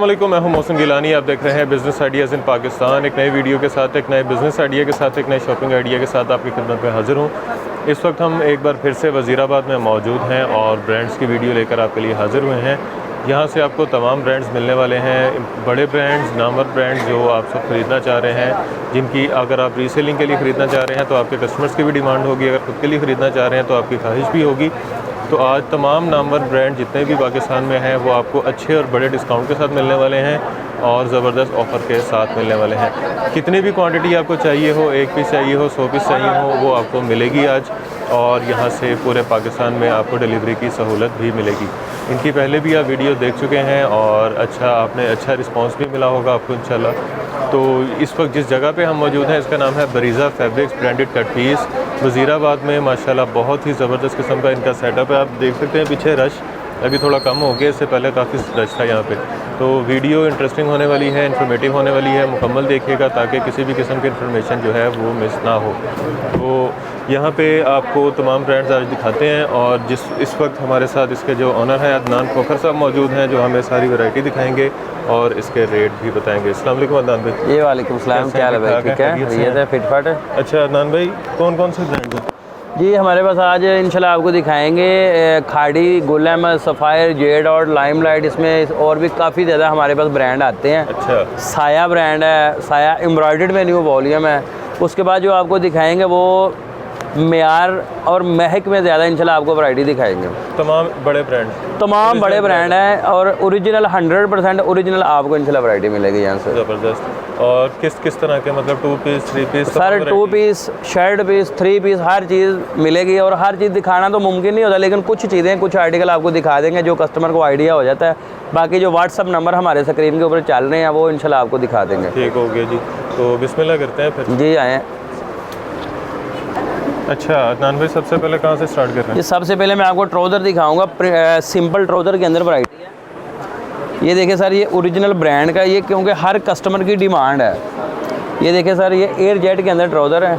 अस्सलामुअलैकुम, मैं हूं मोहसिन गिलानी। आप देख रहे हैं बिज़नेस आइडियाज़ इन पाकिस्तान। एक नई वीडियो के साथ, एक नए बिज़नेस आइडिया के साथ, एक नए शॉपिंग आइडिया के साथ आपकी खिदमत में हाज़िर हूं। इस वक्त हम एक बार फिर से वज़ीराबाद में मौजूद हैं और ब्रांड्स की वीडियो लेकर आपके लिए हाज़िर हुए हैं। यहाँ से आपको तमाम ब्रांड्स मिलने वाले हैं, बड़े ब्रांड्स, नामवर ब्रांड्स जो आप सब ख़रीदना चाह रहे हैं, जिनकी अगर आप रीसेलिंग के लिए ख़रीदना चाह रहे हैं तो आपके कस्टमर्स की भी डिमांड होगी, अगर खुद के लिए ख़रीदना चाह रहे हैं तो आपकी ख्वाहिश भी होगी। तो आज तमाम नामवर ब्रांड जितने भी पाकिस्तान में हैं वो आपको अच्छे और बड़े डिस्काउंट के साथ मिलने वाले हैं और ज़बरदस्त ऑफ़र के साथ मिलने वाले हैं। कितनी भी क्वांटिटी आपको चाहिए हो, 1 पीस चाहिए हो, 100 पीस चाहिए हो, वो आपको मिलेगी आज। और यहाँ से पूरे पाकिस्तान में आपको डिलीवरी की सहूलत भी मिलेगी। इनकी पहले भी आप वीडियो देख चुके हैं और आपने अच्छा रिस्पांस भी मिला होगा आपको इंशाल्लाह। तो इस वक्त जिस जगह पे हम मौजूद हैं इसका नाम है Bareeze fabrics branded cut piece, Wazirabad में। माशाल्लाह बहुत ही ज़बरदस्त किस्म का इनका सेटअप है। आप देख सकते हैं पीछे रश अभी थोड़ा कम हो गया, इससे पहले काफ़ी रश था यहाँ पे। तो वीडियो इंटरेस्टिंग होने वाली है, इन्फॉर्मेटिव होने वाली है, मुकम्मल देखिएगा ताकि किसी भी किस्म की इन्फॉर्मेशन जो है वो मिस ना हो। तो यहाँ पे आपको तमाम ब्रांड्स आज दिखाते हैं और इस वक्त हमारे साथ इसके जो ऑनर हैं अदनान खोखर साहब मौजूद हैं, जो हमें सारी वैरायटी दिखाएंगे और इसके रेट भी बताएंगे। अस्सलाम वालेकुम अदनान भाई। ये वालेकुम सलाम, क्या हाल है भाई? ठीक है, ये है फिटफाट है। अच्छा अदनान भाई, कौन कौन से ब्रांड हैं? जी हमारे पास आज इंशाल्लाह आपको दिखाएंगे खाड़ी, गुलम, सफ़ायर, जेड और लाइमलाइट। इसमें और भी काफ़ी ज़्यादा हमारे पास ब्रांड आते हैं। अच्छा, साया ब्रांड है, साया एम्ब्रॉयडर्ड में न्यू वॉल्यूम है। उसके बाद जो आपको दिखाएंगे वो मेयार और महक में ज़्यादा इंशाल्लाह आपको वैरायटी दिखाएंगे। तमाम बड़े ब्रांड हैं और ओरिजिनल 100% ओरिजिनल आपको इंशाल्लाह वैरायटी मिलेगी यहाँ से। ज़बरदस्त। और किस तरह के, मतलब 2 piece 3 piece? Sir 2 piece, shirt piece, 3 piece, हर चीज़ मिलेगी। और हर चीज़ दिखाना तो मुमकिन नहीं होता, लेकिन कुछ चीज़ें, कुछ आर्टिकल आपको दिखा देंगे जो कस्टमर को आइडिया हो जाता है। बाकी जो व्हाट्सअप नंबर हमारे स्क्रीन के ऊपर चल रहे हैं वो इंशाल्लाह आपको दिखा देंगे। ठीक हो गया जी, तो बिस्मिल्लाह करते हैं फिर। जी आएँ। अच्छा अदनान भाई, सबसे पहले कहाँ से स्टार्ट कर रहे ये सबसे पहले मैं आपको ट्राउज़र दिखाऊंगा। सिंपल ट्राउज़र के अंदर वैरायटी है। ये देखिए सर, ये ओरिजिनल ब्रांड का, ये क्योंकि हर कस्टमर की डिमांड है। ये देखिए सर, ये एयर जेट के अंदर ट्राउज़र है।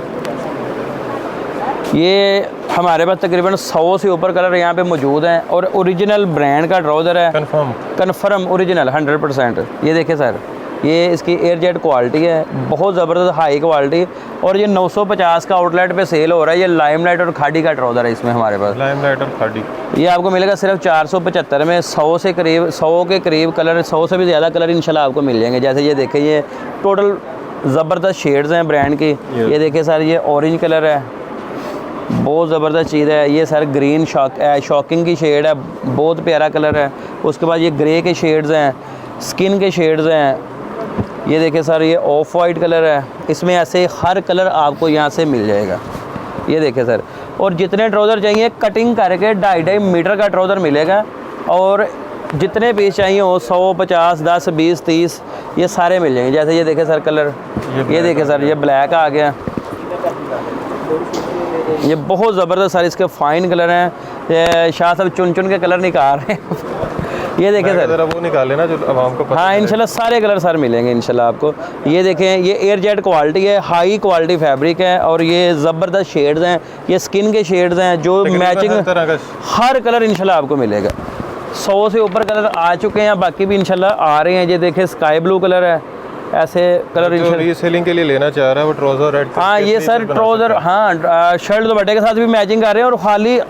ये हमारे पास तकरीबन 100 से ऊपर कलर यहाँ पे मौजूद हैं और ओरिजिनल ब्रांड का ट्राउज़र है। Confirm original 100%। ये देखिए सर, ये इसकी एयर जेट क्वालिटी है, बहुत ज़बरदस्त हाई क्वालिटी। और ये 950 का आउटलेट पे सेल हो रहा है। ये लाइमलाइट और खाड़ी का ट्राउज़र है इसमें हमारे पास। लाइमलाइट और खाड़ी ये आपको मिलेगा सिर्फ 475 में। 100 के करीब कलर, 100 से भी ज़्यादा कलर इंशाल्लाह आपको मिल जाएंगे। जैसे ये देखिए, ये टोटल ज़बरदस्त शेड्स हैं ब्रांड की। ये देखिए सर, ये ऑरेंज कलर है, बहुत ज़बरदस्त चीज़ है। ये सर ग्रीन शॉकिंग की शेड है, बहुत प्यारा कलर है। उसके बाद ये ग्रे के शेड्स हैं, स्किन के शेड्स हैं। ये देखिए सर, ये ऑफ वाइट कलर है। इसमें ऐसे हर कलर आपको यहाँ से मिल जाएगा। ये देखिए सर, और जितने ट्राउज़र चाहिए कटिंग करके 2.5 मीटर का ट्राउज़र मिलेगा। और जितने पीस चाहिए हो 100, 50, 10, 20, 30 ये सारे मिल जाएंगे। जैसे ये देखिए सर कलर, ये देखिए सर, ये ब्लैक आ गया। ये बहुत ज़बरदस्त सर इसके फ़ाइन कलर हैं। शाह साहब चुन के कलर निकाल रहे हैं। ये देखें सर, वो निकाले ना जो आवाम को पता। हाँ इंशाल्लाह सारे कलर सर मिलेंगे इंशाल्लाह आपको। ये देखें, ये एयर जेट क्वालिटी है, हाई क्वालिटी फैब्रिक है और ये ज़बरदस्त शेड्स हैं। ये स्किन के शेड्स हैं जो मैचिंग, हर कलर इंशाल्लाह आपको मिलेगा। 100 से ऊपर कलर आ चुके हैं, बाकी भी इंशाल्लाह आ रहे हैं। ये देखें, स्काई ब्लू कलर है, ऐसे कलर ये सेलिंग के लिए लेना चाह रहा है वो ट्राउज़र रेड। हाँ ये सर ट्राउज़र, हाँ शर्ट दुपट्टे के साथ भी मैचिंग कर रहे हैं। और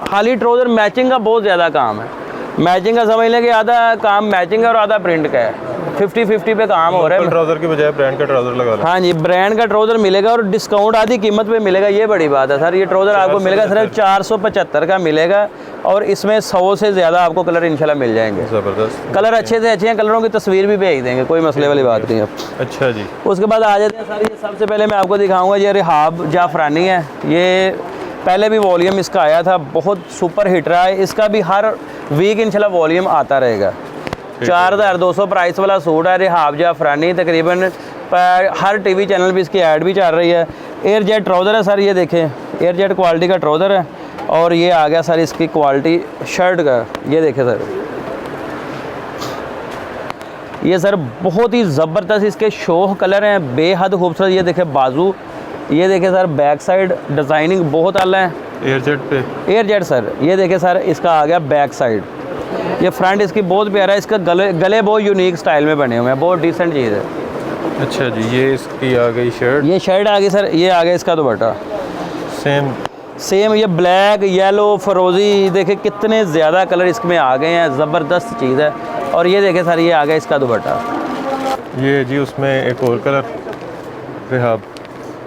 खाली ट्राउज़र मैचिंग का बहुत ज़्यादा काम है। मैचिंग का समझ लें कि आधा काम मैचिंग का और आधा प्रिंट का है। 50-50 पे काम हो रहा है। ट्राउज़र की बजाय ब्रांड का ट्राउज़र लगा लो। हाँ जी, ब्रांड का ट्राउज़र मिलेगा और डिस्काउंट आधी कीमत पे मिलेगा। ये बड़ी बात है सर। ये ट्राउज़र आपको मिलेगा सिर्फ 475 का मिलेगा और इसमें 100 से ज़्यादा आपको कलर इंशाल्लाह मिल जाएंगे। ज़बरदस्त कलर अच्छे से अच्छे हैं, कलरों की तस्वीर भी भेज देंगे, कोई मसले वाली बात नहीं है। अच्छा जी, उसके बाद आ जाते हैं सर, ये सबसे पहले मैं आपको दिखाऊँगा, ये रिहाब जाफरानी है। ये पहले भी वॉल्यूम इसका आया था, बहुत सुपर हिट रहा है। इसका भी हर वीक इंशाल्लाह वॉल्यूम आता रहेगा। 4200 प्राइस वाला सूट है, रिहाब जाफरानी। तकरीबन हर टीवी चैनल भी इसकी ऐड भी चल रही है। एयर जेट ट्राउज़र है सर, ये देखें एयर जेट क्वालिटी का ट्राउज़र है। और ये आ गया सर इसकी क्वालिटी शर्ट का। ये देखें सर, ये सर बहुत ही ज़बरदस्त इसके शोह कलर हैं, बेहद खूबसूरत। ये देखें बाजू, ये देखें सर बैक साइड डिज़ाइनिंग बहुत आला है। एयर जेट पे, एयर जेट सर। ये देखें सर, इसका आ गया बैक साइड, ये फ्रंट इसकी बहुत प्यारा है, इसका गले बहुत यूनिक स्टाइल में बने हुए हैं, बहुत डिसेंट चीज़ है। अच्छा जी, ये इसकी आ गई शर्ट, ये शर्ट आ गई सर, ये आ गया इसका दुपट्टा सेम ये ब्लैक येलो फरोज़ी, देखे कितने ज़्यादा कलर इसमें आ गए हैं, ज़बरदस्त चीज़ है। और ये देखे सर, ये आ गया इसका दुपट्टा। ये जी उसमें एक और कलर रिहाब।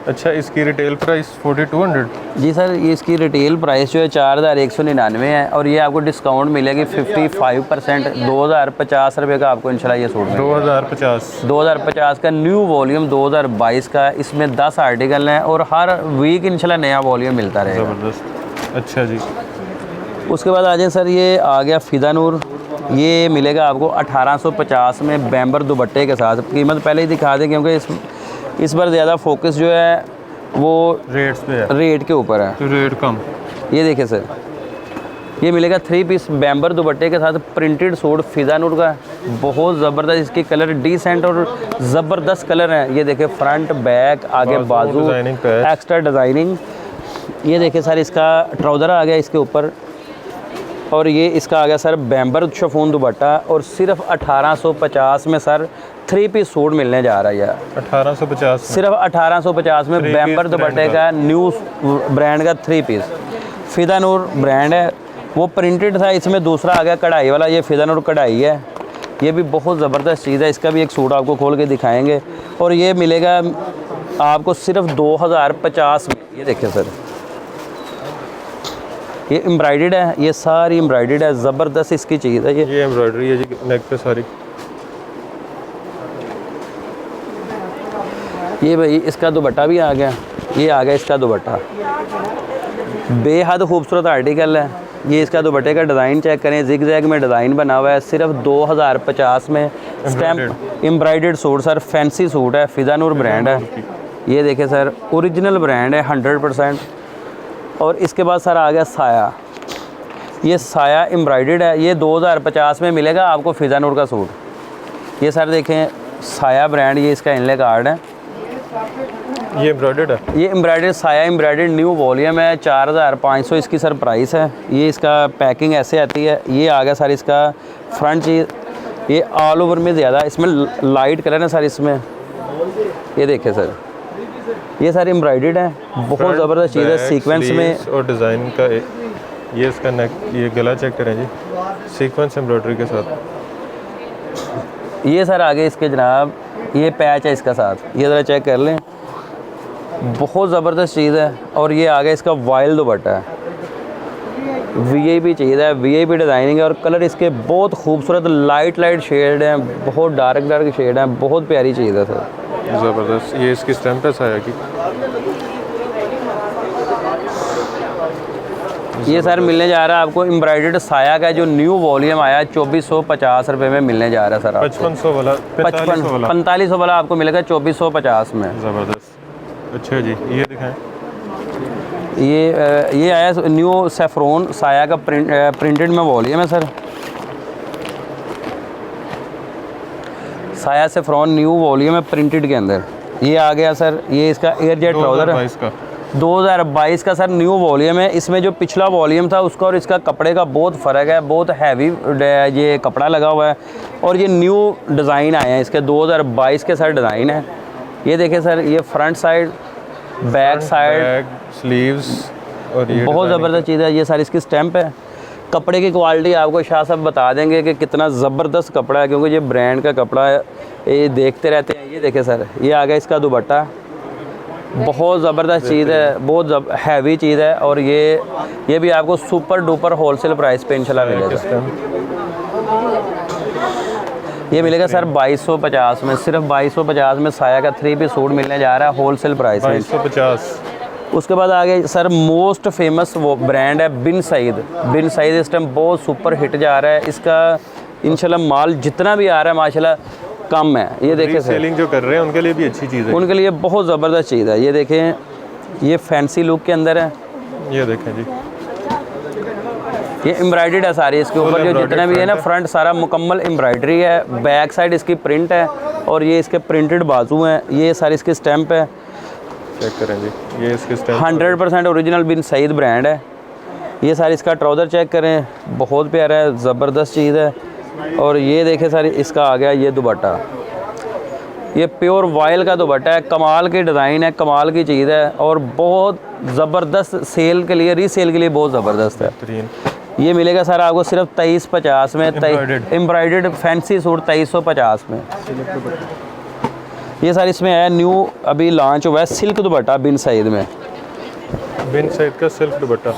अच्छा, इसकी रिटेल प्राइस 4200? जी सर, ये इसकी रिटेल प्राइस जो है 4199 है, और ये आपको डिस्काउंट मिलेगी 55%, 2050 रुपये का आपको इंशाल्लाह ये सूट मिलेगा। 2050 का न्यू वॉल्यूम 2022 का, इसमें 10 आर्टिकल हैं और हर वीक इंशाल्लाह नया वॉल्यूम मिलता रहेगा। ज़बरदस्त। अच्छा जी, उसके बाद आ जाए सर, ये आ गया फ़िदा नूर। ये मिलेगा आपको 1850 में बैम्बर दुपट्टे के साथ। कीमत पहले ही दिखा दें क्योंकि इस बार ज़्यादा फोकस जो है वो रेट्स पे है, रेट के ऊपर है, तो रेट कम। ये देखें सर, ये मिलेगा 3 पीस बैम्बर दुपट्टे के साथ प्रिंटेड सूट फ़िदा नूर का, बहुत ज़बरदस्त। इसके कलर डिसेंट और ज़बरदस्त कलर हैं। ये देखें, फ्रंट बैक आगे बाजू एक्स्ट्रा डिज़ाइनिंग। ये देखें सर, इसका ट्राउज़र आ गया इसके ऊपर, और ये इसका आ गया सर बैम्बर शिफॉन दुपट्टा, और सिर्फ 1850 में सर 3 पीस सूट मिलने जा रहा है यार। 1850 सिर्फ 1850 में बैम्बर दुपट्टे का न्यू ब्रांड का 3 पीस। फ़िदा नूर ब्रांड है, वो प्रिंटेड था, इसमें दूसरा आ गया कढ़ाई वाला, ये फ़िदा नूर कढ़ाई है। ये भी बहुत ज़बरदस्त चीज़ है, इसका भी एक सूट आपको खोल के दिखाएंगे। और ये मिलेगा आपको सिर्फ 2050 में। ये देखिए सर, ये एम्ब्रॉयडर्ड है, ये सारी एम्ब्रॉयडर्ड है, ज़बरदस्त इसकी चीज़ है। ये एम्ब्रॉयडरी है जी नेक पे सारी। ये भाई इसका दुपट्टा भी आ गया, ये आ गया इसका दुपट्टा, बेहद खूबसूरत आर्टिकल है। ये इसका दुपट्टे का डिज़ाइन चेक करें, जिग जैग में डिज़ाइन बना हुआ है, सिर्फ 2050 में। Stamp embroidered suit sir, fancy suit है, फ़िदा नूर ब्रांड है। ये देखें सर, ओरिजिनल ब्रांड है 100%। और इसके बाद सर आ गया साया। ये साया एम्ब्रॉयडर्ड है, ये 2050 में मिलेगा आपको फ़िदा नूर का सूट। ये सर देखें, साया ब्रांड, ये इसका इनले कार्ड है। ये एम्ब्रॉयडर्ड है, ये एम्ब्रॉयडर्ड साया एम्ब्रॉयडर्ड न्यू वॉल्यूम है, 4500 इसकी सर प्राइस है। ये इसका पैकिंग ऐसे आती है। ये आ गया सर इसका फ्रंट चीज़, ये ऑल ओवर में ज़्यादा इसमें लाइट कलर है सर इसमें। ये देखें सर, ये सारी एम्ब्रॉयडर्ड है, बहुत ज़बरदस्त चीज़ है, सीक्वेंस में और डिज़ाइन का। ये इसका नेक, ये गला चेक करें जी, सीक्वेंस एम्ब्रॉयडरी के साथ। ये सर आगे इसके जनाब, ये पैच है इसका साथ, ये ज़रा चेक कर लें, बहुत ज़बरदस्त चीज़ है। और ये आगे इसका वाइल्ड दुपट्टा है, वीआईपी चीज़ है, वीआईपी डिज़ाइनिंग है, और कलर इसके बहुत खूबसूरत लाइट शेड हैं, बहुत डार्क शेड हैं, बहुत प्यारी चीज़ है सर, ज़बरदस्त। ये इसकी स्टैम्प है साया की। ये सर मिलने जा रहा है आपको एम्ब्रॉयडर्ड साया का जो न्यू वॉल्यूम आया है, 2450 रुपये में मिलने जा रहा है सर। 5500 वाला, 4500 वाला आपको मिलेगा 2450 में। ज़बरदस्त। अच्छा जी, ये दिखाएं। ये आया न्यू सैफरोन साया का प्रिंटेड में वॉल्यूम है सर। साया सैफरोन न्यू वॉल्यूम है प्रिंटेड के अंदर। ये आ गया सर, ये इसका एयर जेट ट्राउज़र है, 2022 का सर न्यू वॉल्यूम है। इसमें जो पिछला वॉल्यूम था उसका और इसका कपड़े का बहुत फ़र्क है, बहुत हैवी ये कपड़ा लगा हुआ है, और ये न्यू डिज़ाइन आए हैं इसके, 2022 के सर डिज़ाइन है। ये देखें सर, ये front side, back side, sleeves, और ये बहुत ज़बरदस्त चीज़ है। ये सारी इसकी स्टैम्प है। कपड़े की क्वालिटी आपको शाह साहब बता देंगे कि कितना ज़बरदस्त कपड़ा है, क्योंकि ये ब्रांड का कपड़ा है, ये देखते रहते हैं। ये देखें सर, ये आ गया इसका दुपट्टा, बहुत ज़बरदस्त चीज़ है, बहुत हैवी चीज़ है, और ये भी आपको सुपर डुपर होलसेल प्राइस पे इंशाल्लाह मिलेगा। ये मिलेगा सर 2250 में, सिर्फ 2250 में साया का 3 पीस सूट मिलने जा रहा है होलसेल प्राइस में, 2250। उसके बाद आगे सर मोस्ट फेमस वो ब्रांड है बिन सईद। बिन सईद इस टाइम बहुत सुपर हिट जा रहा है, इसका इंशाल्लाह माल जितना भी आ रहा है माशाल्लाह कम है। ये देखें सर, सेलिंग जो कर रहे हैं उनके लिए भी अच्छी चीज़ है, उनके लिए बहुत ज़बरदस्त चीज़ है। ये देखें, ये फैंसी लुक के अंदर है। ये देखें जी, ये एम्ब्रॉयडर्ड है सारी, इसके ऊपर जो जितना भी है ना फ्रंट सारा मुकम्मल एम्ब्रॉयडरी है, बैक साइड इसकी प्रिंट है, और ये इसके प्रिंटेड बाजू हैं। ये सारी इसकी स्टैम्प है, चेक करें जी, ये इसकी स्टैम्प 100% ओरिजिनल बिन सईद ब्रांड है। ये सारी इसका ट्राउज़र चेक करें, बहुत प्यारा है, ज़बरदस्त चीज़ है। और ये देखें सारी इसका आ गया ये दुपट्टा, ये प्योर वाइल का दुपट्टा है, कमाल की डिज़ाइन है, कमाल की चीज़ है और बहुत ज़बरदस्त, सेल के लिए, रीसेल के लिए बहुत ज़बरदस्त है। ये मिलेगा सर आपको सिर्फ 2350 में, एम्ब्रॉयडर्ड फैंसी सूट 2350 में। ये सर इसमें है न्यू अभी लॉन्च हुआ है सिल्क दुपट्टा बिन सईद में, बिन सईद का सिल्क दुपट्टा।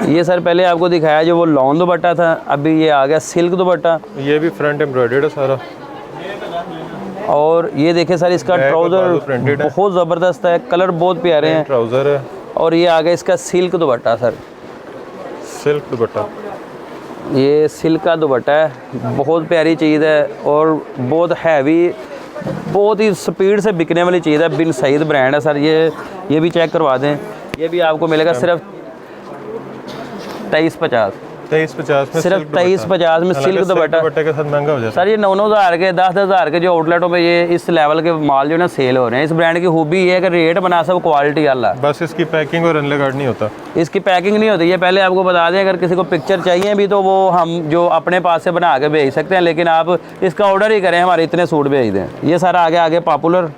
ये सर पहले आपको दिखाया जो वो लॉन दुपट्टा था, अभी ये आ गया सिल्क दुपट्टा। ये भी फ्रंट एम्ब्रॉयडर्ड है सारा। और ये देखें सर इसका ट्राउज़र बहुत ज़बरदस्त है, कलर बहुत प्यारे हैं, ट्राउज़र है। और ये आ गया इसका सिल्क दुपट्टा सर, सिल्क दुपट्टा, ये सिल्क का दुपट्टा है, बहुत प्यारी चीज़ है और बहुत हैवी, बहुत ही स्पीड से बिकने वाली चीज़ है। बिन सईद ब्रांड है सर, ये भी चेक करवा दें। ये भी आपको मिलेगा सिर्फ 2350 में, सिर्फ 2350 में सिल्क दुपट्टा के साथ महंगा हो जाता है सर। ये 9-9 हज़ार के, 10-10 हज़ार के जो आउटलेटों पे ये इस लेवल के माल जो है ना सेल हो रहे हैं। इस ब्रांड की खूबी ये है कि रेट बना सब क्वालिटी वाला, बस इसकी पैकिंग और अनले कार्ड नहीं होता, इसकी पैकिंग नहीं होती। ये पहले आपको बता दें, अगर किसी को पिक्चर चाहिए भी तो वो हम जो अपने पास से बना के भेज सकते हैं, लेकिन आप इसका ऑर्डर ही करें, हमारे इतने सूट भेज दें। ये सारा आगे पॉपुलर,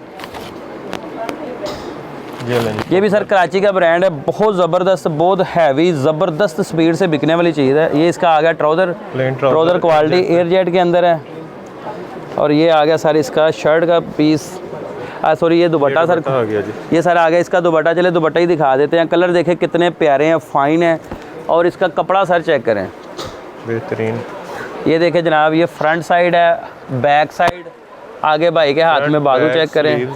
ये भी सर कराची का ब्रांड है, बहुत ज़बरदस्त, बहुत हैवी, ज़बरदस्त स्पीड से बिकने वाली चीज़ है। ये इसका आ गया trouser, trouser quality air jet के अंदर है। और ये आ गया सर इसका शर्ट का पीस, सॉरी ये दुपट्टा सर आ गया जी। ये सर आ गया इसका दुपट्टा। चले दुपट्टा ही दिखा देते हैं, कलर देखें कितने प्यारे हैं, फाइन है। और इसका कपड़ा सर चेक करें, बेहतरीन। ये देखें जनाब, ये फ्रंट साइड है, बैक साइड, आगे भाई के हाथ में बाजू चेक करें,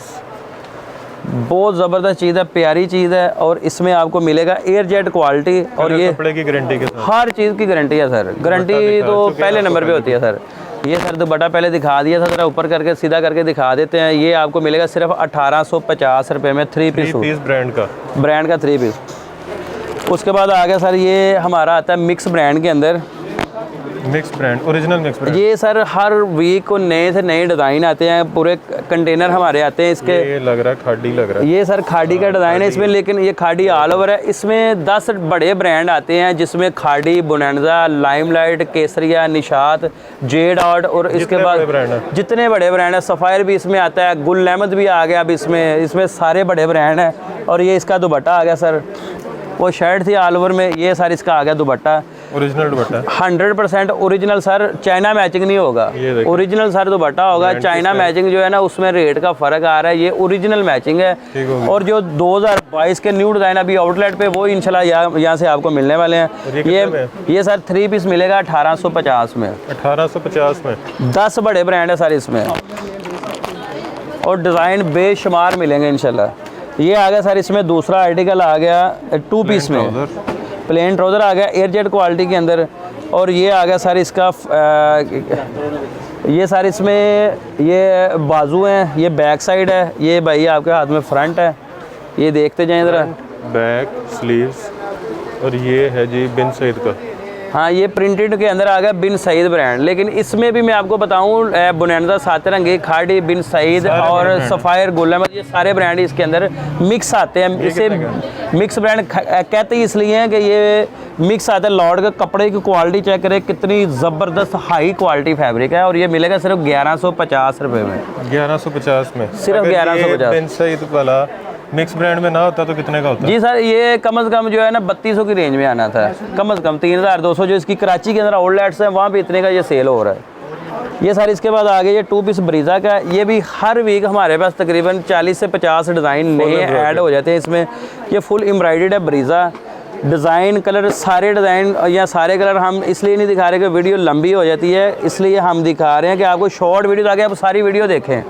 बहुत ज़बरदस्त चीज़ है, प्यारी चीज़ है। और इसमें आपको मिलेगा एयर जेट क्वालिटी, और ये कपड़े की गारंटी के साथ, हर चीज़ की गारंटी है सर। गारंटी तो पहले नंबर पे होती है सर। ये सर दुपट्टा पहले दिखा दिया था, ज़रा ऊपर करके सीधा करके दिखा देते हैं। ये आपको मिलेगा सिर्फ 1850 रुपये में, 3 पीस ब्रांड का 3 पीस। उसके बाद आ गया सर, ये हमारा आता है मिक्स ब्रांड के अंदर, mix brand, original mix brand. ये सर हर वीक को नए से नए डिज़ाइन आते हैं, पूरे कंटेनर हमारे आते हैं इसके। ये लग रहा है खाड़ी लग रहा है, ये सर खाड़ी का डिज़ाइन है इसमें, लेकिन ये खाड़ी ऑल ओवर है। इसमें 10 बड़े ब्रांड आते हैं, जिसमें खाड़ी, बोनांजा, लाइमलाइट, केसरिया, निशात, जेड आर्ट, और इसके बाद जितने बड़े ब्रांड है, सफ़ायर भी इसमें आता है, गुल अहमद भी आ गया अब इसमें सारे बड़े ब्रांड हैं। और ये इसका दुपट्टा आ गया सर, वो शर्ट थी ऑल ओवर में, ये सर इसका आ गया दुपट्टा, ओरिजिनल दुपट्टा 100% ओरिजिनल सर, चाइना मैचिंग नहीं होगा, ओरिजिनल सर दुपट्टा होगा। चाइना मैचिंग जो है ना, उसमें रेट का फ़र्क आ रहा है, ये ओरिजिनल मैचिंग है। और जो 2022 के न्यू डिज़ाइन अभी आउटलेट पे, वो इंशाल्लाह यहाँ से आपको मिलने वाले हैं। ये सर 3 पीस मिलेगा 1850 में, 1850 में। 10 बड़े ब्रांड है सर इसमें, और डिज़ाइन बेशुमार मिलेंगे इंशाल्लाह। ये आ गया सर इसमें दूसरा आर्टिकल आ गया 2 पीस में, प्लेन ट्राउज़र आ गया एयर जेट क्वालिटी के अंदर। और ये आ गया सर इसका ये सर इसमें ये बाजू हैं, ये बैक साइड है, ये भाई आपके हाथ में फ्रंट है, ये देखते जाएं ज़रा, बैक स्लीव्स। और ये है जी बिन सईद का, हाँ ये प्रिंटेड के अंदर आ गया बिन सईद ब्रांड। लेकिन इसमें भी मैं आपको बताऊं, बोनांजा, सातरंगी, खाड़ी, बिन सईद और सफ़ायर, गुल अहमद, ये सारे ब्रांड इसके अंदर मिक्स आते हैं। इसे मिक्स ब्रांड कहते ही इसलिए हैं कि ये मिक्स आता है। लॉर्ड का कपड़े की क्वालिटी चेक करें, कितनी ज़बरदस्त हाई क्वालिटी फैब्रिक है। और ये मिलेगा सिर्फ 1150 रुपये में, 1150 में, सिर्फ 1150। बिन सईद वाला मिक्स ब्रांड में ना होता तो कितने का होता? जी सर, ये कम से कम जो है ना 3200 की रेंज में आना था, कम से कम 3200। जो इसकी कराची के अंदर आउटलेट्स हैं, वहाँ पे इतने का ये सेल हो रहा है। ये सर इसके बाद आगे ये 2 पीस ब्रीज़ा का, ये भी हर वीक हमारे पास तकरीबन 40 से 50 डिज़ाइन नए ऐड हो जाते हैं इसमें। ये फुल एम्ब्रॉयडर्ड है ब्रीज़ा, डिज़ाइन, कलर, सारे डिज़ाइन या सारे कलर हम इसलिए नहीं दिखा रहे कि वीडियो लंबी हो जाती है, इसलिए हम दिखा रहे हैं कि आपको शॉर्ट वीडियो, ताकि आप सारी वीडियो देखें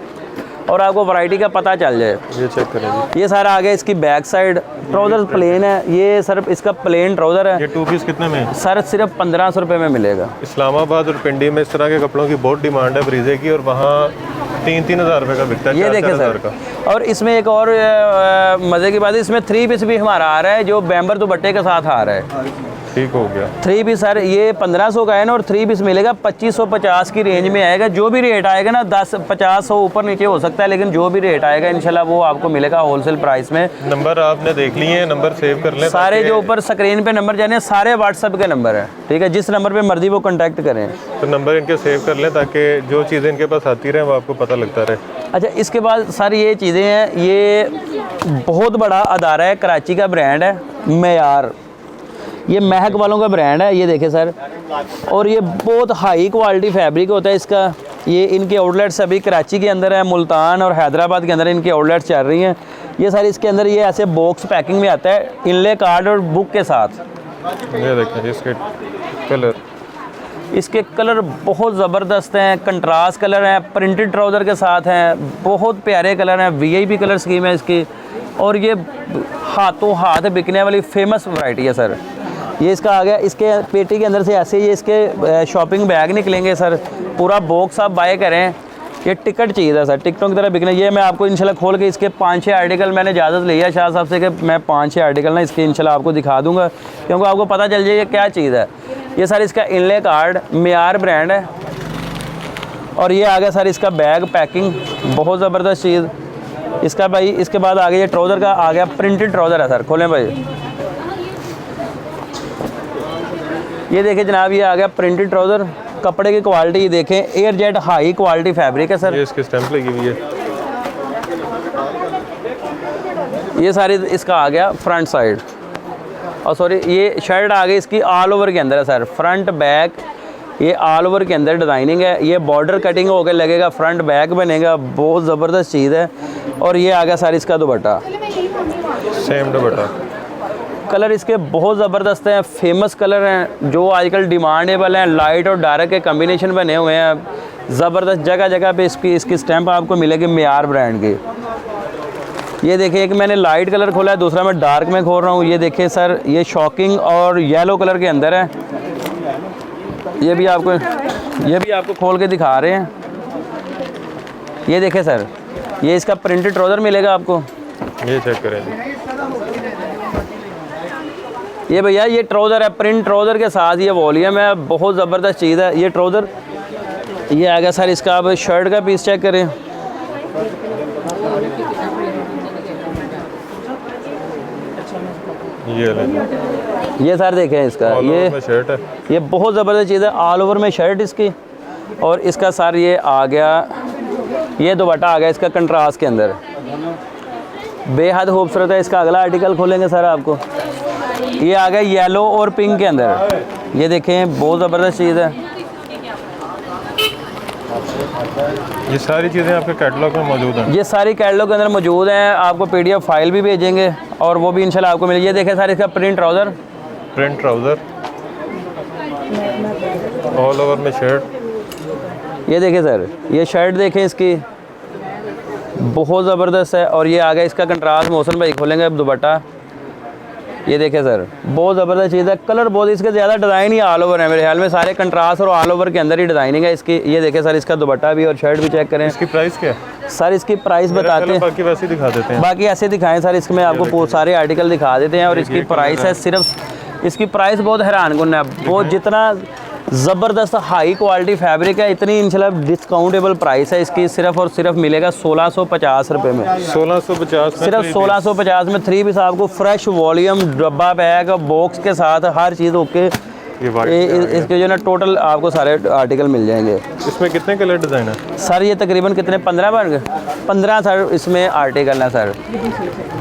और आपको वैरायटी का पता चल जाए। ये चेक करें जी, ये सारा आ गया इसकी बैक साइड। ट्राउज़र प्लेन है, ये सर इसका प्लेन ट्राउज़र है। ये 2 पीस कितने में? सर सिर्फ 1500 रुपये में मिलेगा। इस्लामाबाद और पिंडी में इस तरह के कपड़ों की बहुत डिमांड है ब्रीजे की, और वहाँ 3-3 हज़ार रुपये का बिकता है। ये देखें सर का। और इसमें एक और मज़े की बात है, इसमें 3 पीस भी हमारा आ रहा है, जो बैम्बर दुपट्टे के साथ आ रहा है। ठीक हो गया। 3 पीस सर ये 1500 का है ना, और 3 पीस मिलेगा 2550 की रेंज में आएगा। जो भी रेट आएगा ना 10-50 ऊपर नीचे हो सकता है, लेकिन जो भी रेट आएगा इंशाल्लाह वो आपको मिलेगा होलसेल प्राइस में। नंबर आपने देख लिए हैं, नंबर सेव कर लें। सारे जो ऊपर स्क्रीन पे नंबर जाने सारे व्हाट्सएप के नंबर है, ठीक है, जिस नंबर पे मर्जी वो कांटेक्ट करें। तो नंबर इनके सेव कर लें ताकि जो चीज़ें इनके पास आती रहें वो आपको पता लगता रहे। अच्छा, इसके बाद सर ये चीज़ें हैं, ये बहुत बड़ा अदारा है, कराची का ब्रांड है मेयार, ये महक वालों का ब्रांड है, ये देखें सर। और ये बहुत हाई क्वालिटी फैब्रिक होता है इसका। ये इनके आउटलेट्स अभी कराची के अंदर है, मुल्तान और हैदराबाद के अंदर इनके आउटलेट्स चल रही हैं। ये सर इसके अंदर ये ऐसे बॉक्स पैकिंग में आता है, इनले कार्ड और बुक के साथ। ये देखें इसके कलर, इसके कलर बहुत ज़बरदस्त हैं, कंट्रास्ट कलर हैं, प्रिंटेड ट्राउज़र के साथ हैं, बहुत प्यारे कलर हैं, वीआईपी कलर स्कीम है इसकी। और ये हाथों हाथ बिकने वाली फेमस वैरायटी है सर। ये इसका आ गया, इसके पेटी के अंदर से ऐसे ये इसके शॉपिंग बैग निकलेंगे सर, पूरा बॉक्स आप बाय करें। ये टिकट चीज़ है सर, टिकटों की तरह बिकने। ये मैं आपको इंशाल्लाह खोल के इसके 5-6 आर्टिकल मैंने इजाज़त लिया शाह साहब से कि मैं 5-6 आर्टिकल ना इसके इंशाल्लाह आपको दिखा दूंगा, क्योंकि आपको पता चल जाए ये क्या चीज़ है। ये सर इसका इनले कार्ड मेयार ब्रांड है। और ये आ गया सर इसका बैग पैकिंग, बहुत ज़बरदस्त चीज़ इसका भाई। इसके बाद आ गया ये ट्राउज़र का आ गया, प्रिंटेड ट्राउज़र है सर, खोलें भाई। ये देखिए जनाब, ये आ गया प्रिंटेड ट्राउज़र, कपड़े की क्वालिटी देखें, air jet high quality fabric है सर। ये इसकी स्टैंप लगी हुई है। ये सारी इसका आ गया फ्रंट साइड, और सॉरी ये शर्ट आ गई इसकी ऑल ओवर के अंदर है सर, फ्रंट बैक ये ऑल ओवर के अंदर डिज़ाइनिंग है। ये बॉर्डर कटिंग होकर लगेगा, फ्रंट बैक बनेगा, बहुत ज़बरदस्त चीज़ है। और ये आ गया सर इसका दुपट्टा, सेम दुपट्टा। कलर इसके बहुत ज़बरदस्त हैं, फेमस कलर हैं जो आजकल डिमांडेबल हैं, लाइट और डार्क के कम्बिनेशन बने हुए हैं ज़बरदस्त। जगह जगह पे इसकी स्टैंप आपको मिलेगी मेयार ब्रांड की। ये देखिए, एक मैंने लाइट कलर खोला है, दूसरा मैं डार्क में खोल रहा हूँ। ये देखिए सर, ये शॉकिंग और येलो कलर के अंदर है। ये भी आपको खोल के दिखा रहे हैं। ये देखिए सर, ये इसका प्रिंटेड ट्राउज़र मिलेगा आपको, ये चेक करें। ये भैया ये ट्राउज़र है, प्रिंट ट्राउज़र के साथ ये वॉल्यूम है, बहुत ज़बरदस्त चीज़ है ये ट्राउज़र। ये आ गया सर इसका, आप शर्ट का पीस चेक करें। ये सर देखें इसका, ये शर्ट है, ये बहुत ज़बरदस्त चीज़ है, ऑल ओवर में शर्ट इसकी। और इसका सर ये आ गया, ये दुपट्टा आ गया इसका कंट्रास्ट के अंदर, बेहद खूबसूरत है। इसका अगला आर्टिकल खोलेंगे सर आपको, ये आ गया येलो और पिंक के अंदर। ये देखें बहुत ज़बरदस्त चीज़ है। ये सारी चीज़ें आपके कैटलॉग में मौजूद हैं। ये सारी कैटलॉग के अंदर मौजूद हैं, आपको PDF फाइल भी भेजेंगे और वो भी इंशाल्लाह आपको मिलेगी। ये देखें सर इसका प्रिंट ट्राउज़र, ऑल ओवर में शर्ट। ये देखें सर, ये शर्ट देखें इसकी, बहुत ज़बरदस्त है। और ये आ गया इसका कंट्रास्ट, मौसम भाई खोलेंगे अब दुपट्टा। ये देखें सर, बहुत ज़बरदस्त चीज़ है, कलर बहुत, इसके ज़्यादा डिज़ाइन ही ऑल ओवर है मेरे ख्याल में, सारे कंट्रास्ट और ऑल ओवर के अंदर ही डिज़ाइनिंग है इसकी। ये देखें सर, इसका दुपट्टा भी और शर्ट भी चेक करें। इसकी प्राइस क्या है सर? इसकी प्राइस बताते हैं, बाकी वैसे दिखा देते हैं। बाकी ऐसे दिखाएं सर, इसमें आपको सारे आर्टिकल दिखा देते हैं। और इसकी प्राइस है सिर्फ, इसकी प्राइस बहुत हैरानकुन है, बहुत जितना ज़बरदस्त हाई क्वालिटी फैब्रिक है, इतनी इंशाल्लाह डिस्काउंटेबल प्राइस है इसकी। सिर्फ और सिर्फ मिलेगा 1650 रुपये में, 1650 में, सिर्फ 1650 में 3 पीस आपको फ्रेश वॉल्यूम, डब्बा बैग, बॉक्स के साथ हर चीज़ ओके। इसके जो ना टोटल आपको सारे आर्टिकल मिल जाएंगे। इसमें कितने कलर डिज़ाइन है सर? ये तकरीबन कितने 15 बन गए, 15 सर इसमें आर्टिकल है सर,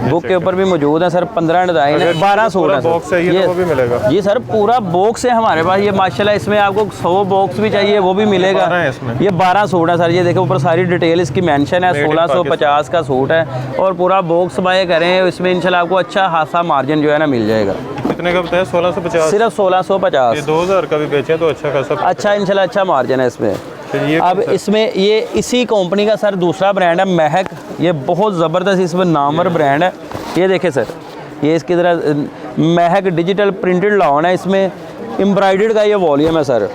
बुक के ऊपर भी मौजूद है सर, 15 डिज़ाइन है, 12 सूट है बॉक्स चाहिए तो वो भी मिलेगा। जी सर, पूरा बॉक्स है हमारे पास ये माशाल्लाह। इसमें आपको 100 बॉक्स भी चाहिए वो भी मिलेगा। ये 12 सूट है सर, ये देखो ऊपर सारी डिटेल इसकी मेंशन है। 1650 का सूट है और पूरा बॉक्स बाय करें, इसमें इंशाल्लाह आपको अच्छा खासा मार्जिन जो है ना मिल जाएगा। कितने का बताया? 1650, सिर्फ 1650। 2000 का भी बेचें तो अच्छा खासा, अच्छा इंशाल्लाह अच्छा मार्जिन है इसमें। अब इसमें ये इसी कंपनी का सर दूसरा ब्रांड है महक, ये बहुत ज़बरदस्त इसमें नामवर ब्रांड है। ये देखें सर, ये इसकी तरह महक डिजिटल प्रिंटेड लॉन है, इसमें एम्ब्रॉयडर्ड का ये वॉल्यूम है सर।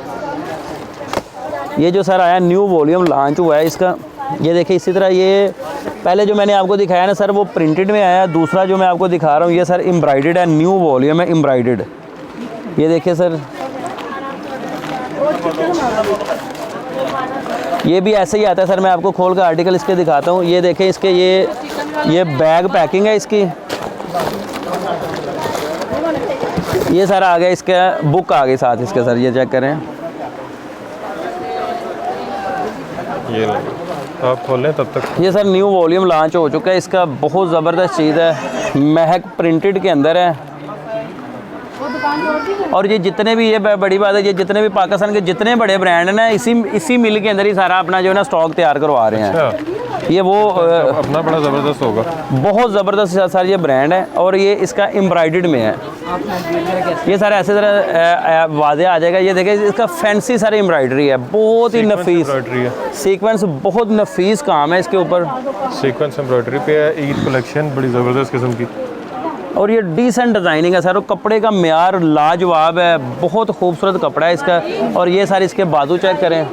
ये जो सर आया न्यू वॉल्यूम लॉन्च हुआ है इसका, ये देखिए। इसी तरह ये पहले जो मैंने आपको दिखाया ना सर, वो प्रिंटेड में आया, दूसरा जो मैं आपको दिखा रहा हूँ ये सर एम्ब्रॉयडर्ड है, न्यू वॉल्यूम है एम्ब्रॉयडर्ड। ये देखिए सर, ये भी ऐसे ही आता है सर। मैं आपको खोल कर आर्टिकल इसके दिखाता हूँ। ये देखें इसके ये बैग पैकिंग है इसकी। ये सर आ गया इसका बुक आ गई साथ इसके सर, ये चेक करें। ये आप खोल लें तब तक। ये सर न्यू वॉल्यूम लॉन्च हो चुका है इसका, बहुत ज़बरदस्त चीज़ है, महक प्रिंटेड के अंदर है। और ये जितने भी, ये बड़ी बात है, ये जितने भी पाकिस्तान के जितने बड़े ब्रांड हैं ना, इसी मिल के अंदर ही सारा अपना जो है ना स्टॉक तैयार करवा रहे हैं। अच्छा। ये वो अपना बड़ा ज़बरदस्त होगा, बहुत ज़बरदस्त सर ये ब्रांड है। और ये इसका एम्ब्रॉयडर्ड में है। ये सारा ऐसे तरह वादे आ जाएगा। ये देखें इसका फैंसी सारी एम्ब्रॉयडरी है, बहुत ही नफीस एम्ब्रॉयडरी है, सीक्वेंस बहुत नफीस काम है इसके ऊपर। सीक्वेंस एम्ब्रॉयडरी पे है। ईद कलेक्शन बड़ी ज़बरदस्त किस्म की, और ये डिसेंट डिज़ाइनिंग है सर। और कपड़े का म्यार लाजवाब है, बहुत खूबसूरत कपड़ा है इसका। और ये सारे इसके बाजू चेक करें,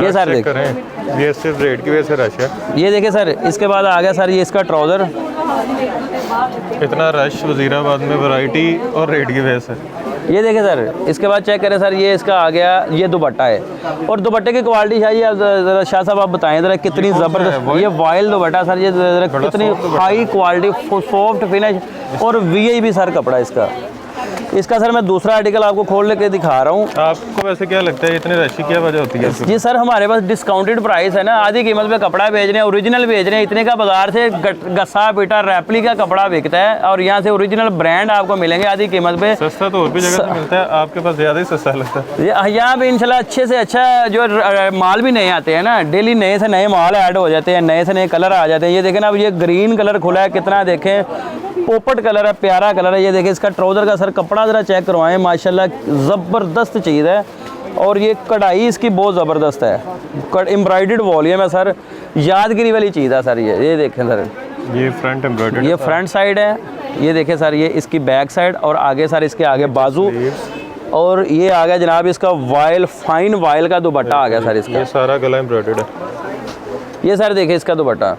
ये सर चेक करें, ये सिर्फ रेट की वजह से रश है। ये देखें सर, इसके बाद आ गया सर ये इसका ट्राउज़र। इतना रश वज़ीराबाद में वैरायटी और रेट की वजह से। ये देखें सर, इसके बाद चेक करें सर, ये इसका आ गया, ये दुपट्टा है। और दुपट्टे की क्वालिटी शायद ज़रा शाह साहब आप बताएं ज़रा कितनी ज़बरदस्त। ये वाइल दुपट्टा सर, ये ज़रा कितनी हाई क्वालिटी, सॉफ्ट फिनिश और वीआईपी सर कपड़ा इसका सर मैं दूसरा आर्टिकल आपको खोल लेके दिखा रहा हूँ। आपको वैसे क्या लगता है इतने रश की क्या वजह होती है? जी सर, हमारे पास डिस्काउंटेड प्राइस है ना, आधी कीमत पे कपड़ा बेच रहे हैं, ओरिजिनल बेच रहे हैं। इतने का बाजार से गस्सा पीटा रेप्लिका का कपड़ा बिकता है, और यहाँ से ओरिजिनल ब्रांड आपको मिलेंगे आधी कीमत पे। सस्ता तो और भी जगह से मिलता है, आपके पास ज़्यादा ही सस्ता लगता है। यहाँ पे इंशाल्लाह अच्छे से अच्छा जो माल भी नए आते हैं ना, डेली नए से नए माल ऐड हो जाते हैं, नए से नए कलर आ जाते हैं। ये देखें ना, अब ये ग्रीन कलर खुला है, कितना देखें पोपट कलर है, प्यारा कलर है। ये देखें इसका ट्राउज़र का सर कपड़ा ज़रा चेक करवाएं, माशाल्लाह ज़बरदस्त चीज़ है। और ये कढ़ाई इसकी बहुत ज़बरदस्त है, एम्ब्रॉयडर्ड वॉल्यूम है सर, यादगिरी वाली चीज़ है सर। ये देखें सर, ये फ्रंट एम्ब्रॉयडर्ड, ये फ्रंट साइड है। ये देखें सर, ये इसकी बैक साइड, और आगे सर इसके आगे बाजू। और ये आ गया जनाब इसका वाइल, फाइन वाइल का दुपट्टा आ गया सर इसका। ये सारा गला एम्ब्रॉयडर्ड है। ये सर देखें इसका दुपट्टा,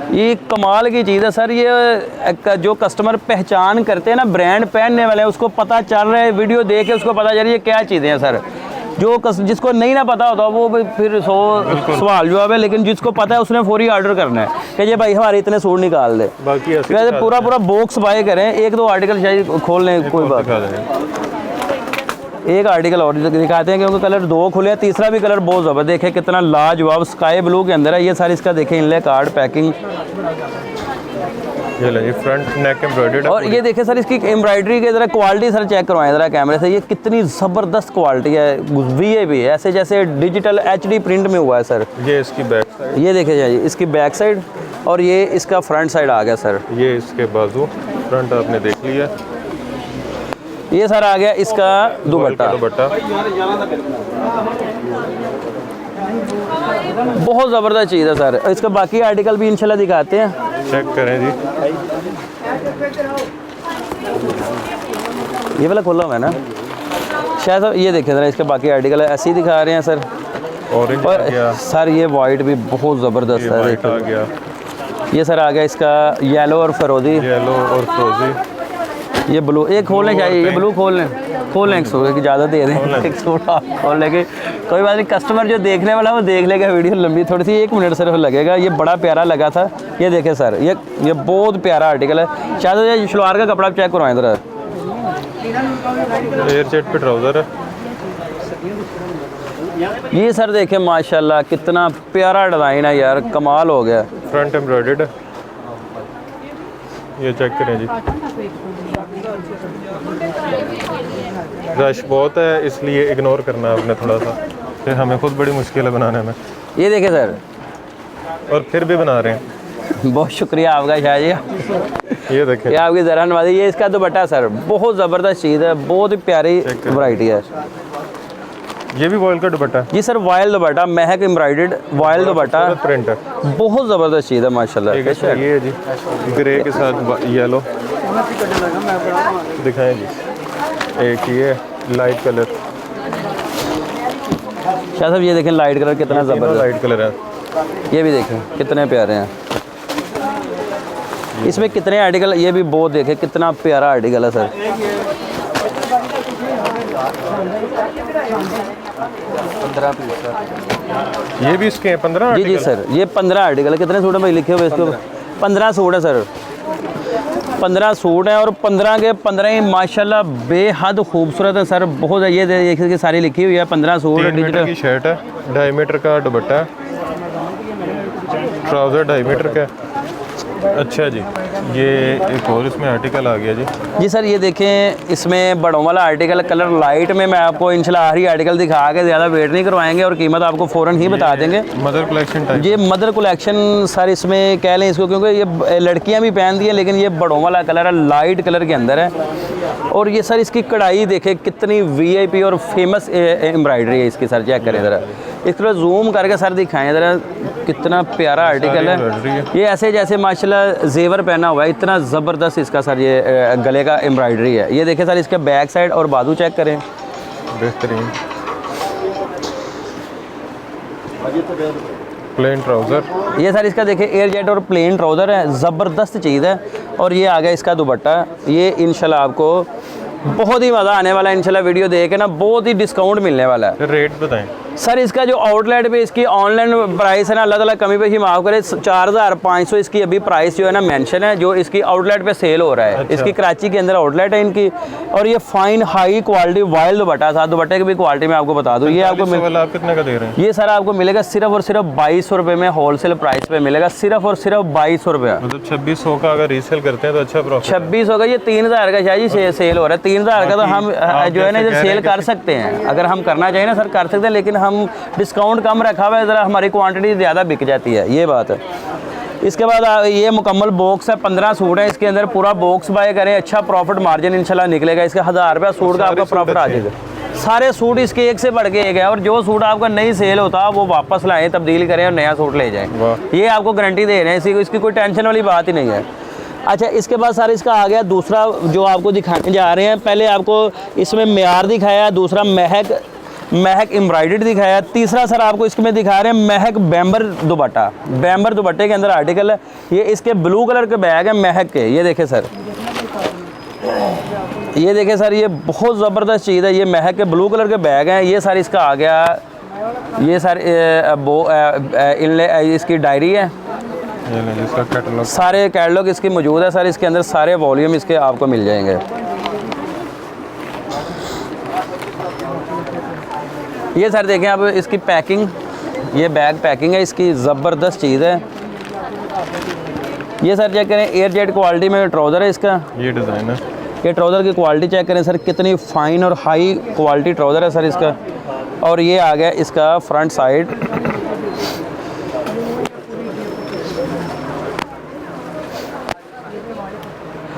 ये कमाल की चीज़ है सर। ये जो कस्टमर पहचान करते हैं ना, ब्रांड पहनने वाले, उसको पता चल रहा है, वीडियो देख के उसको पता चल रही है क्या चीज़ें हैं सर। जिसको नहीं ना पता होता वो फिर 100 सवाल जवाब है, लेकिन जिसको पता है उसने फौरी ऑर्डर करना है कि ये भाई हमारे इतने सूट निकाल दे। बाकी वैसे पूरा बॉक्स बाय करें, एक दो आर्टिकल शायद खोल लें, कोई बात। एक आर्टिकल और दिखाते हैं क्योंकि कलर दो खुले हैं, तीसरा भी कलर बहुत ज़बरदस्त। देखें कितना लाजवाब स्काई ब्लू के अंदर है। ये सारी इसका देखें इनले कार्ड पैकिंग, ये फ्रंट नेक एम्ब्रॉयडर्ड। और ये देखें सर इसकी एम्ब्रॉयडरी की ज़रा क्वालिटी सर चेक करवाएं ज़रा कैमरे से। ये कितनी ज़बरदस्त क्वालिटी है, वीआईपी है, ऐसे जैसे डिजिटल HD प्रिंट में हुआ है सर। ये इसकी बैक साइड, ये देखें जाइए इसकी बैक साइड, और ये इसका फ्रंट साइड आ गया सर। ये इसके बाजू, फ्रंट आपने देख लिया। ये सर आ गया इसका दुपट्टा, बहुत ज़बरदस्त चीज़ है सर। इसका बाकी आर्टिकल भी इंशाल्लाह दिखाते हैं, चेक करें जी। ये वाला खोला हुआ है ना शायद साहब, ये देखें ज़रा इसके बाकी आर्टिकल है, ऐसे ही दिखा रहे हैं सर। ऑरेंज आ गया सर, ये वाइट भी बहुत ज़बरदस्त है, वाइट आ गया। ये सर आ गया इसका येलो और फिरोजी, येलो और फिरोजी। ये ब्लू, एक खोलने चाहिए, ये ब्लू खोल लें एक सूट की इजाज़त दे दें, एक सूट आप खोल लेंगे, कोई बात नहीं। कस्टमर जो देखने वाला वो देख लेगा, वीडियो लंबी थोड़ी सी 1 मिनट सिर्फ लगेगा। ये बड़ा प्यारा लगा था। ये देखें सर, ये बहुत प्यारा आर्टिकल है। शायद ये शलवार का कपड़ा चेक करवाएं ज़रा। एयर जेट पे ट्राउज़र है। ये सर देखें माशाल्लाह कितना प्यारा डिज़ाइन है यार, कमाल हो गया। फ्रंट एम्ब्रॉयडर्ड है, ये चेक करें जी। रश बहुत है इसलिए इग्नोर करना है आपने थोड़ा सा, फिर हमें खुद बड़ी मुश्किल है बनाने में। ये देखें सर, और फिर भी बना रहे हैं। बहुत शुक्रिया आपका शायद। ये देखें, ये आपकी ज़रा नवाजी। ये इसका दुपट्टा सर बहुत ज़बरदस्त चीज़ है, बहुत ही प्यारी वैरायटी है। ये भी वॉयल का दुपट्टा जी सर, वाइल दुपट्टा, महक एम्ब्रॉयडर्ड वाइल दुपट्टा, प्रिंट है, बहुत ज़बरदस्त चीज़ है माशाल्लाह। ये है जी, ग्रे के साथ येलो दिखाएं जी। एक ये लाइट कलर, शाह साहब ये देखें लाइट कलर कितना ज़बरदस्त लाइट कलर है। ये भी देखें कितने प्यारे हैं। इसमें कितने आर्टिकल, ये भी बहुत देखे कितना प्यारा आर्टिकल है सर। ये भी इसके 15 जी जी सर, ये 15 आर्टिकल है। कितने सूट है भाई लिखे हुए इसको? 15 सूट है सर, 15 सूट है और 15 के 15 ही माशाल्लाह बेहद खूबसूरत है सर। बहुत है, ये देखिए सारी लिखी हुई है 15 सूट। 3 मीटर की शर्ट है, 2.5 मीटर का दुपट्टा है, ट्राउज़र 2.5 मीटर का है। अच्छा जी, ये एक और इसमें आर्टिकल आ गया जी। जी सर, ये देखें इसमें बड़ों वाला आर्टिकल कलर लाइट में। मैं आपको इंशाल्लाह हर ही आर्टिकल दिखा के ज़्यादा वेट नहीं करवाएंगे और कीमत आपको फ़ौरन ही बता देंगे। मदर कलेक्शन टाइप, ये मदर कलेक्शन सर इसमें कह लें इसको, क्योंकि ये लड़कियां भी पहनती हैं, लेकिन ये बड़ों वाला कलर है, लाइट कलर के अंदर है। और ये सर इसकी कढ़ाई देखे कितनी VIP और फेमस एम्ब्रॉयडरी है इसकी सर। चेक करें ज़रा, इस तरह जूम करके सर दिखाएं ज़रा, कितना प्यारा आर्टिकल है। ये ऐसे जैसे माशाल्लाह जेवर पहना हुआ है, इतना ज़बरदस्त इसका सर ये गले का एम्ब्रॉयडरी है। ये देखें सर इसके बैक साइड और बाजू चेक करें, बेहतरीन। प्लेन ट्राउज़र, ये सर इसका देखें एयर जेट और प्लेन ट्राउज़र है, ज़बरदस्त चीज़ है। और ये आ गया इसका दुपट्टा। ये इंशाल्लाह आपको बहुत ही मज़ा आने वाला है, इंशाल्लाह वीडियो देख के ना बहुत ही डिस्काउंट मिलने वाला है। रेट बताएं सर इसका जो आउटलेट पे इसकी ऑनलाइन प्राइस है ना, अल्लाह ताला कमी पे ही माफ़ करे, 4500 इसकी अभी प्राइस जो है ना मेंशन है, जो इसकी आउटलेट पे सेल हो रहा है। अच्छा। इसकी कराची के अंदर आउटलेट है इनकी। और ये फाइन हाई क्वालिटी वाइल्ड दुपट्टा था, दुपट्टे की भी क्वालिटी मैं आपको बता दूँ। ये आपको आप कितने का दे रहे हैं? ये सर आपको मिलेगा सिर्फ और सिर्फ 2200 रुपये में, होलसेल प्राइस पे मिलेगा, सिर्फ और सिर्फ 2200 रुपये। मतलब 2600 का अगर रीसेल करते हैं तो अच्छा प्रॉफिट। 2600 का, ये 3000 का शायद जी सेल हो रहा है। 3000 का तो हम जो है ना इधर सेल कर सकते हैं, अगर हम करना चाहिए ना सर कर सकते हैं, लेकिन हम डिस्काउंट कम रखा हुआ है, ज़रा हमारी क्वांटिटी ज़्यादा बिक जाती है, ये बात है। इसके बाद ये मुकम्मल बॉक्स है, 15 सूट है इसके अंदर। पूरा बॉक्स बाय करें, अच्छा प्रॉफिट मार्जिन इंशाल्लाह निकलेगा। इसका 1000 रुपया सूट का आपका प्रॉफिट आ जाएगा। सारे सूट इसके एक से बढ़ के एक है, और जो सूट आपका नहीं सेल होता वो वापस लाएं, तब्दील करें और नया सूट ले जाएं। ये आपको गारंटी दे रहे हैं, इसकी कोई टेंशन वाली बात ही नहीं है। अच्छा, इसके बाद सर इसका आ गया दूसरा जो आपको दिखाने जा रहे हैं। पहले आपको इसमें म्यार दिखाया, दूसरा महक एम्ब्रॉयडर्ड दिखाया, तीसरा सर आपको इसमें दिखा रहे हैं महक बैम्बर दुपट्टा। बैम्बर दुपट्टे के अंदर आर्टिकल है। ये इसके ब्लू कलर के बैग है महक के, ये देखें सर, ये देखें सर, ये बहुत ज़बरदस्त चीज़ है। ये महक के ब्लू कलर के बैग हैं। ये सर इसका आ गया, ये सर इसकी डायरी है, इसका कैटलॉग, सारे कैटलॉग इसकी मौजूद है सर। इसके अंदर सारे वॉल्यूम इसके आपको मिल जाएंगे। ये सर देखें आप इसकी पैकिंग, ये बैग पैकिंग है इसकी, ज़बरदस्त चीज़ है। ये सर चेक करें, एयर जेट क्वालिटी में ट्राउज़र है इसका। ये डिज़ाइन है, ये ट्राउज़र की क्वालिटी चेक करें सर, कितनी फ़ाइन और हाई क्वालिटी ट्राउज़र है सर इसका। और ये आ गया इसका फ्रंट साइड,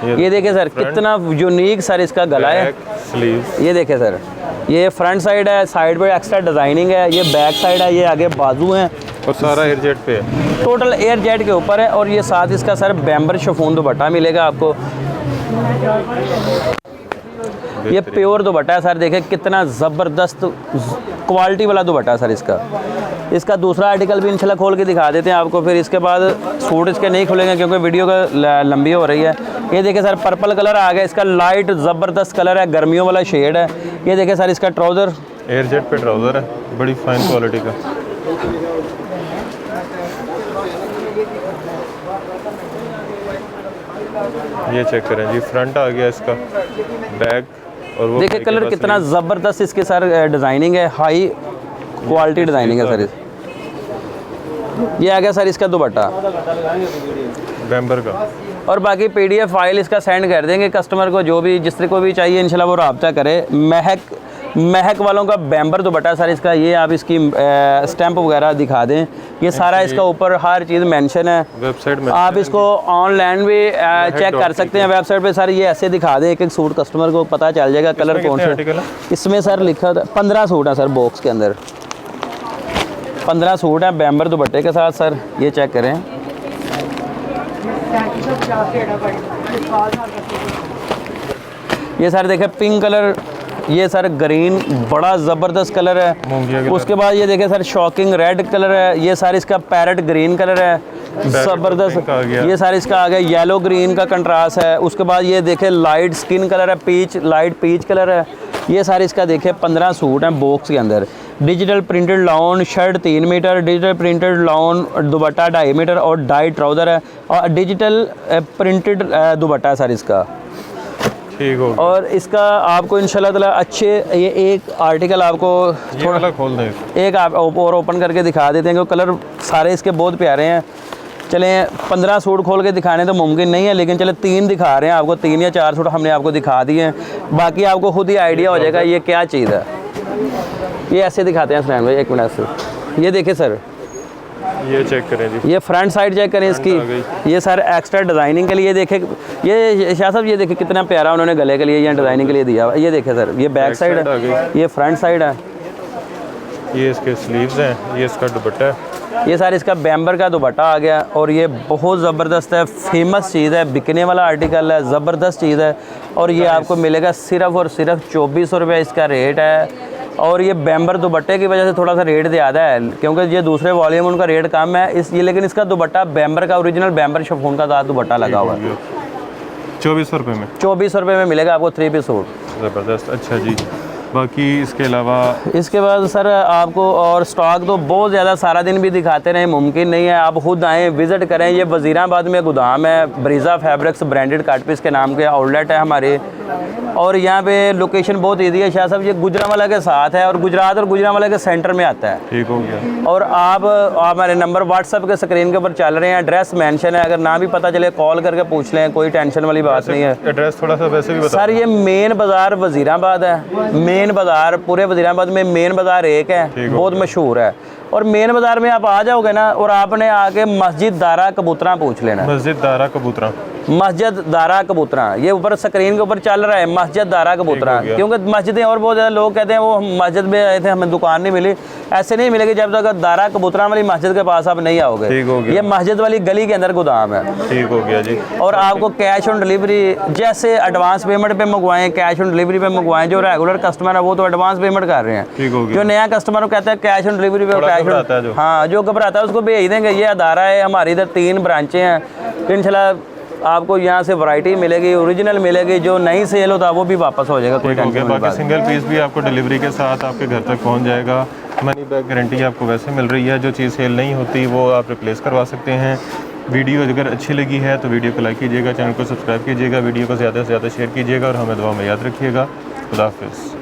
ये देखें सर कितना यूनिक सर इसका गला है। स्लीव्स, ये देखें सर, ये फ्रंट साइड है, साइड पे एक्स्ट्रा डिज़ाइनिंग है। ये बैक साइड है, ये आगे बाजू हैं और सारा एयर जेट पे है, टोटल एयर जेट के ऊपर है। और ये साथ इसका सर बैम्बर शिफॉन दुपट्टा मिलेगा आपको। ये प्योर दुपट्टा है सर, देखें कितना ज़बरदस्त क्वालिटी वाला दुपट्टा है सर इसका। इसका दूसरा आर्टिकल भी इंशाल्लाह खोल के दिखा देते हैं आपको, फिर इसके बाद सूट इसके नहीं खुलेंगे क्योंकि वीडियो का लंबी हो रही है। ये देखें सर पर्पल कलर आ गया इसका, लाइट ज़बरदस्त कलर है, गर्मियों वाला शेड है। ये देखें सर इसका ट्राउज़र, एयर जेट पे ट्राउज़र है, बड़ी फाइन क्वालिटी का। ये चेक करें जी, फ्रंट आ गया इसका, बैक, और वो देखिए कलर कितना ज़बरदस्त इसके सर डिज़ाइनिंग है, हाई क्वालिटी डिज़ाइनिंग है सर इस। ये आ गया सर इसका दुपट्टा बैम्बर का। और बाकी PDF फाइल इसका सेंड कर देंगे कस्टमर को, जो भी जिस तरह को भी चाहिए इंशाल्लाह वो रब्ता करे। महक वालों का बैम्बर दुपट्टा सर इसका। ये आप इसकी स्टैंप वगैरह दिखा दें, ये सारा इसका ऊपर हर चीज़ मेंशन है। वेबसाइट में आप इसको ऑनलाइन भी चेक कर सकते हैं वेबसाइट पे सर। ये ऐसे दिखा दें, एक एक सूट कस्टमर को पता चल जाएगा कलर कौन से। इसमें सर लिखा था 15 सूट है सर बॉक्स के अंदर, 15 सूट है बैम्बर दुपट्टे के साथ सर। ये चेक करें, ये सर देखें पिंक कलर ये सर ग्रीन बड़ा ज़बरदस्त कलर है। मूंगिया की उसके बाद ये देखें सर शॉकिंग रेड कलर है। ये सर इसका पैरेट ग्रीन कलर है, ज़बरदस्त। ये सर इसका आ गया येलो ग्रीन का कंट्रास्ट है। उसके बाद ये देखें लाइट स्किन कलर है, पीच लाइट पीच कलर है। ये सारे इसका देखें 15 सूट हैं बॉक्स के अंदर। Digital printed lawn shirt 3 metre, digital printed lawn dupatta 2.5 metre और डाई ट्राउज़र है और डिजिटल प्रिंटेड दुपट्टा है सर इसका। ठीक हो गया। और इसका आपको इंशाल्लाह ताला अच्छे ये एक आर्टिकल आपको थोड़ा खोल दें, एक आप और ओपन करके दिखा देते हैं क्योंकि कलर सारे इसके बहुत प्यारे हैं। चलें 15 सूट खोल के दिखाने तो मुमकिन नहीं है, लेकिन चले 3 दिखा रहे हैं आपको। 3 या 4 सूट हमने आपको दिखा दिए हैं, बाकी आपको खुद ही आइडिया हो जाएगा ये क्या चीज़ है। ये ऐसे दिखाते हैं सलैम भाई, 1 मिनट से। ये देखें सर, ये चेक करें जी, ये फ्रंट साइड चेक करें इसकी। ये सर एक्स्ट्रा डिज़ाइनिंग के लिए देखें, ये शाह साहब ये देखें कितना प्यारा उन्होंने गले के लिए या डिज़ाइनिंग के लिए दिया। ये देखें सर, ये बैक साइड है, ये फ्रंट साइड है। ये इसके स्लीव्स हैं, ये इसका दुपट्टा है। ये सारे इसका बैम्बर का दुपट्टा आ गया और ये बहुत ज़बरदस्त है, फेमस चीज़ है, बिकने वाला आर्टिकल है, ज़बरदस्त चीज़ है। और ये आपको मिलेगा सिर्फ़ और सिर्फ 2400 रुपये इसका रेट है। और ये बैम्बर दुपट्टे की वजह से थोड़ा सा रेट ज़्यादा है क्योंकि ये दूसरे वॉल्यूम उनका रेट कम है इस ये, लेकिन इसका दुपट्टा बैम्बर का ओरिजिनल बैम्बर शिफॉन का साथ दुपट्टा लगा हुआ है। 2400 रुपये में, 2400 रुपये में मिलेगा आपको 3 पीस सूट। ज़बरदस्त। अच्छा जी, बाकी इसके अलावा इसके बाद सर आपको और स्टॉक तो बहुत ज़्यादा सारा दिन भी दिखाते रहे मुमकिन नहीं है। आप खुद आएँ, विज़िट करें। ये वज़ीराबाद में गोदाम है, ब्रीज़ा फैब्रिक्स ब्रांडेड काट पीस के नाम के आउटलेट है हमारे। और यहाँ पे लोकेशन बहुत ईजी है शाह साहब, ये गुजरांवाला के साथ है और गुजरात और गुजरांवाला के सेंटर में आता है। ठीक हो गया। और आप हमारे नंबर व्हाट्सएप के स्क्रीन के ऊपर चल रहे हैं, एड्रेस मेंशन है, अगर ना भी पता चले कॉल करके पूछ लें, कोई टेंशन वाली बात नहीं है। एड्रेस थोड़ा सा वैसे भी बता सर ये मेन बाज़ार वज़ीराबाद है। मेन बाज़ार पूरे वज़ीराबाद में मेन बाज़ार एक है, बहुत मशहूर है। और मेन बाज़ार में आप आ जाओगे ना और आपने आके मस्जिद दारा कबूतरा पूछ लेना। मस्जिद दारा कबूतरा, मस्जिद दारा कबूतरा, ये ऊपर स्क्रीन के ऊपर चल रहा है मस्जिद दारा कबूतरा। क्योंकि मस्जिदें और बहुत ज़्यादा लोग कहते हैं वो मस्जिद में आए थे हमें दुकान नहीं मिली, ऐसे नहीं मिलेगी जब तक दारा कबूतरा वाली मस्जिद के पास आप नहीं आओगे। ठीक हो गया। ये मस्जिद वाली गली के अंदर गोदाम है। ठीक हो गया जी। और आपको कैश ऑन डिलीवरी, जैसे एडवांस पेमेंट पे मंगवाएं, कैश ऑन डिलीवरी पे मंगवाएं। जो रेगुलर कस्टमर है वो तो एडवांस पेमेंट कर रहे हैं। ठीक हो गया। जो नया कस्टमर को कहता है कैश ऑन डिलीवरी पे, कैश ऑन, हाँ जो घबराता है उसको भेज देंगे। ये अदारा है हमारी, इधर 3 ब्रांचें हैं। इंशाल्लाह आपको यहाँ से वैरायटी मिलेगी, ओरिजिनल मिलेगी। जो नहीं सेल होता वो भी वापस हो जाएगा, कोई टेंशन नहीं। बाकी सिंगल पीस भी आपको डिलीवरी के साथ आपके घर तक पहुँच जाएगा। मनी बैक गारंटी आपको वैसे मिल रही है। जो चीज़ सेल नहीं होती वो आप रिप्लेस करवा सकते हैं। वीडियो अगर अच्छी लगी है तो वीडियो को लाइक कीजिएगा, चैनल को सब्सक्राइब कीजिएगा, वीडियो को ज़्यादा से ज़्यादा शेयर कीजिएगा और हमें दुआ में याद रखिएगा। खुदा हाफिज़।